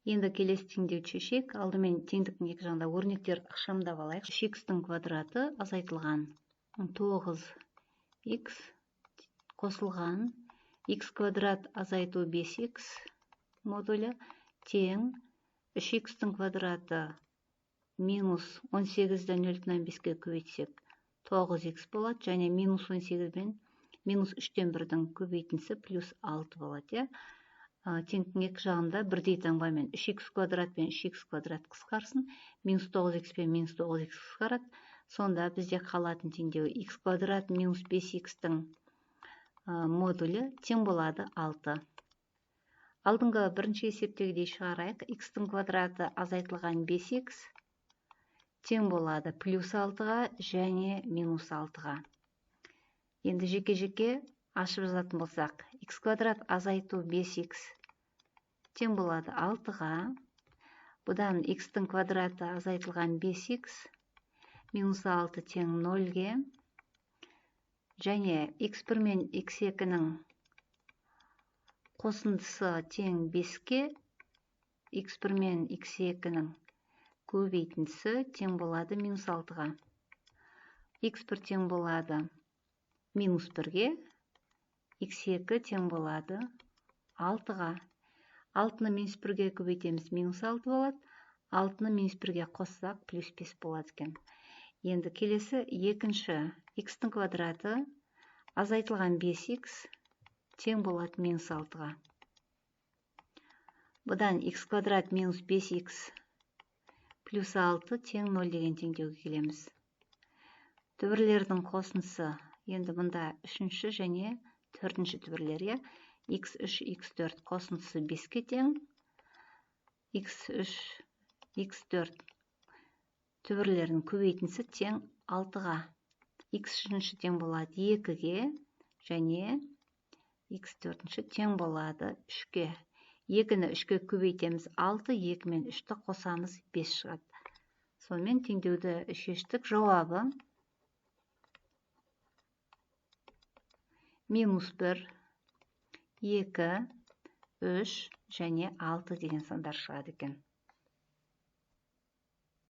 Енді келесі теңдеуді шешейік. Алдымен теңдіктің екі жағында өрнектер ықшамдап алайық. 3х-тің квадраты азайтылған 9х қосылған х квадрат азайту 5х модулі тең 3х-тің квадраты минус 18-ді 0,5-ке көбейтсек 9х болады, және минус 18 мен минус 3-тен 1-дің көбейтіндісі плюс 6 болады. Теңдіктің екі жағында бірдей таңбамен 3х квадрат пен 3х квадрат қысқарсын, минус 9х пен минус 9х қысқарады. Сонда бізде қалатын теңдеу х квадрат минус 5х-тің модулі тең болады 6. Алдыңғы бірінші есептегідей шығарайық. Х-тің квадраты азайтылған 5х тең болады плюс 6-ға және минус 6-ға. Енді жеке-жеке ашып жазатын болсақ, х квадрат азайту 5х тең болады 6-ға. Бұдан х-тің квадраты азайтылған 5х минус 6 тең 0-ге. Және x1 мен x2-нің қосындысы тең 5-ке. x1 мен x2-нің көбейтіндісі тең болады минус 6-ға. x1 тең болады минус 1-ге. x2 тең болады 6-ға. 6-ны минус 1-ге көбейтеміз, минус 6 болады. 6-ны минус 1-ге қоссақ, плюс 5 болады екен. Енді келесі екінші х-тің квадраты азайтылған 5х тең болады минус 6-ға. Бұдан х квадрат минус 5х плюс 6 тең 0 деген теңдеуге келеміз. Түбірлердің қосындысы енді мұнда үшінші және төртінші түбірлер. x3, x4 қосындысы 5-ке тең. x3, x4 түбірлердің көбейтіндісі тең 6-ға. x3 тең болады 2-ге және x4 тең болады 3-ке. 2-ні 3-ке көбейтеміз 6, 2 мен 3-ті қосамыз 5 шығады. Сонымен теңдеуді шештік. Жауабы минус 1, 2, 3 және 6 деген сандар шығады екен.